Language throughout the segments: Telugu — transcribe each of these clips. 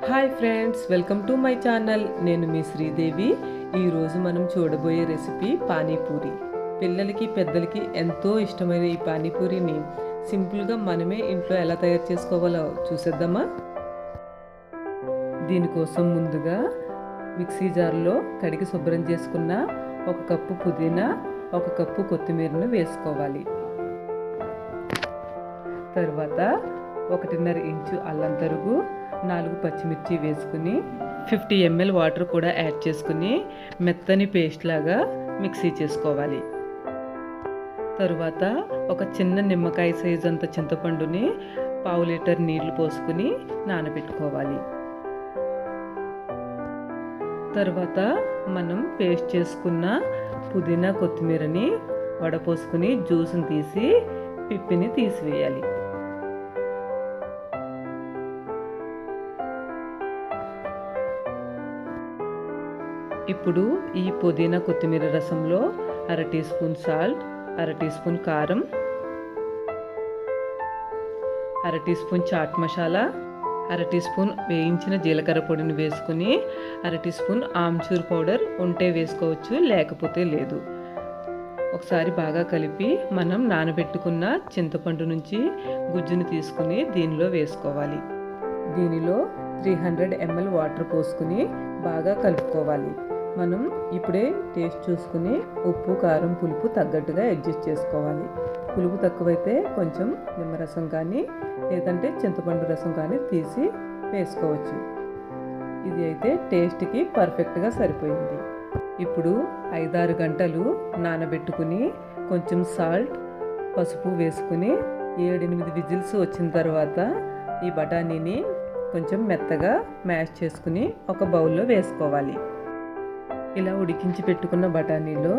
Hi friends, welcome to my channel. నేను మీ శ్రీదేవి. ఈరోజు మనం చూడబోయే రెసిపీ పానీపూరి. పిల్లలకి పెద్దలకి ఎంతో ఇష్టమైన ఈ పానీపూరిని సింపుల్గా మనమే ఇంట్లో ఎలా తయారు చేసుకోవాలో చూసేద్దామా. దీనికోసం ముందుగా మిక్సీ జార్లో కడిగి శుభ్రం చేసుకున్న 1 కప్పు పుదీనా, 1 కప్పు కొత్తిమీరను వేసుకోవాలి. తర్వాత 1.5 ఇంచు అల్లం తరుగు, 4 పచ్చిమిర్చి వేసుకుని 50 ml వాటర్ కూడా యాడ్ చేసుకుని మెత్తని పేస్ట్ లాగా మిక్సీ చేసుకోవాలి. తరువాత ఒక చిన్న నిమ్మకాయ సైజు అంత చింతపండుని 1/2 లీటర్ నీళ్లు పోసుకుని నానబెట్టుకోవాలి. తర్వాత మనం పేస్ట్ చేసుకున్న పుదీనా కొత్తిమీరని వడపోసుకుని జ్యూస్ని తీసి పిప్పిని తీసివేయాలి. ఇప్పుడు ఈ పుదీనా కొత్తిమీర రసంలో 1/2 teaspoon salt, 1/2 teaspoon కారం, 1/2 teaspoon chaat masala, 1/2 teaspoon వేయించిన జీలకర్ర పొడిని వేసుకుని 1/2 టీ స్పూన్ ఆమ్చూర్ పౌడర్ ఉంటే వేసుకోవచ్చు, లేకపోతే లేదు. ఒకసారి బాగా కలిపి మనం నానబెట్టుకున్న చింతపండు నుంచి గుజ్జుని తీసుకుని దీనిలో వేసుకోవాలి. దీనిలో 300 ml వాటర్ పోసుకుని బాగా కలుపుకోవాలి. మనం ఇప్పుడే టేస్ట్ చూసుకుని ఉప్పు, కారం, పులుపు తగ్గట్టుగా అడ్జస్ట్ చేసుకోవాలి. పులుపు తక్కువైతే కొంచెం నిమ్మరసం కానీ లేదంటే చింతపండు రసం కానీ తీసి వేసుకోవచ్చు. ఇది అయితే టేస్ట్కి పర్ఫెక్ట్గా సరిపోయింది. ఇప్పుడు 5-6 గంటలు నానబెట్టుకుని కొంచెం సాల్ట్, పసుపు వేసుకుని 7-8 విజిల్స్ వచ్చిన తర్వాత ఈ బఠానీని కొంచెం మెత్తగా మ్యాష్ చేసుకుని ఒక బౌల్లో వేసుకోవాలి. ఇలా ఉడికించి పెట్టుకున్న బఠానీలో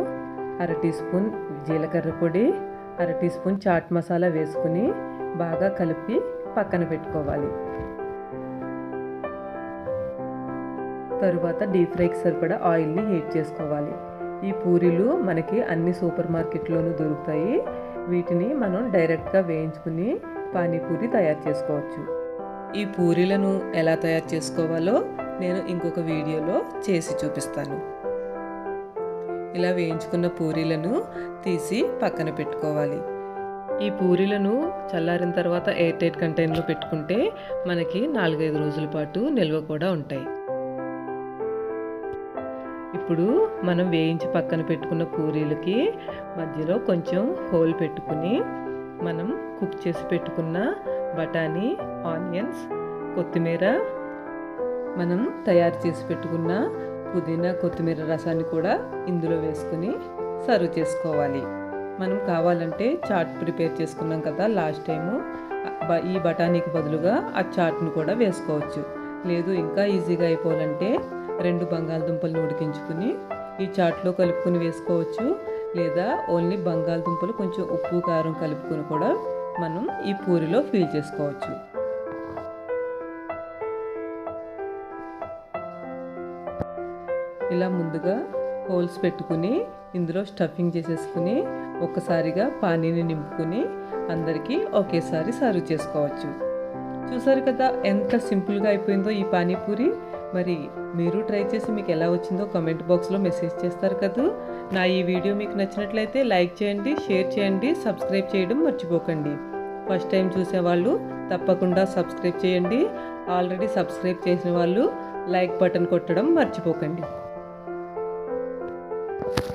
1/2 టీ స్పూన్ జీలకర్ర పొడి, 1/2 టీ స్పూన్ చాట్ మసాలా వేసుకుని బాగా కలిపి పక్కన పెట్టుకోవాలి. తరువాత డీప్ ఫ్రైకి సరిపడా ఆయిల్ని హీట్ చేసుకోవాలి. ఈ పూరీలు మనకి అన్ని సూపర్ మార్కెట్లోనూ దొరుకుతాయి. వీటిని మనం డైరెక్ట్గా వేయించుకుని పానీపూరి తయారు చేసుకోవచ్చు. ఈ పూరీలను ఎలా తయారు చేసుకోవాలో నేను ఇంకొక వీడియోలో చేసి చూపిస్తాను. ఇలా వేయించుకున్న పూరీలను తీసి పక్కన పెట్టుకోవాలి. ఈ పూరీలను చల్లారిన తర్వాత ఎయిర్ టైట్ కంటైనర్లో పెట్టుకుంటే మనకి 4-5 రోజుల పాటు నిల్వ కూడా ఉంటాయి. ఇప్పుడు మనం వేయించి పక్కన పెట్టుకున్న పూరీలకి మధ్యలో కొంచెం హోల్ పెట్టుకుని మనం కుక్ చేసి పెట్టుకున్న బఠానీ, ఆనియన్స్, కొత్తిమీర, మనం తయారు చేసి పెట్టుకున్న పుదీనా కొత్తిమీర రసాన్ని కూడా ఇందులో వేసుకుని సర్వ్ చేసుకోవాలి. మనం కావాలంటే చాట్ ప్రిపేర్ చేసుకున్నాం కదా లాస్ట్ టైము, ఈ బఠానీకి బదులుగా ఆ చాట్ను కూడా వేసుకోవచ్చు. లేదు ఇంకా ఈజీగా అయిపోవాలంటే 2 బంగాళదుంపలను ఉడికించుకుని ఈ చాట్లో కలుపుకుని వేసుకోవచ్చు. లేదా ఓన్లీ బంగాళదుంపలు కొంచెం ఉప్పు, కారం కలుపుకొని కూడా మనం ఈ పూరిలో ఫిల్ చేసుకోవచ్చు. ఇలా ముందుగా హోల్స్ పెట్టుకుని ఇందులో స్టఫింగ్ చేసేసుకుని ఒక్కసారిగా పానీని నింపుకుని అందరికీ ఒకేసారి సర్వ్ చేసుకోవచ్చు. చూసారు కదా ఎంత సింపుల్గా అయిపోయిందో ఈ పానీపూరి. మరి మీరు ట్రై చేసి మీకు ఎలా వచ్చిందో కామెంట్ బాక్స్లో మెసేజ్ చేస్తారు కదా. నా ఈ వీడియో మీకు నచ్చినట్లయితే లైక్ చేయండి, షేర్ చేయండి, సబ్స్క్రైబ్ చేయడం మర్చిపోకండి. ఫస్ట్ టైం చూసేవాళ్ళు తప్పకుండా సబ్స్క్రైబ్ చేయండి. ఆల్రెడీ సబ్స్క్రైబ్ చేసిన వాళ్ళు లైక్ బటన్ కొట్టడం మర్చిపోకండి.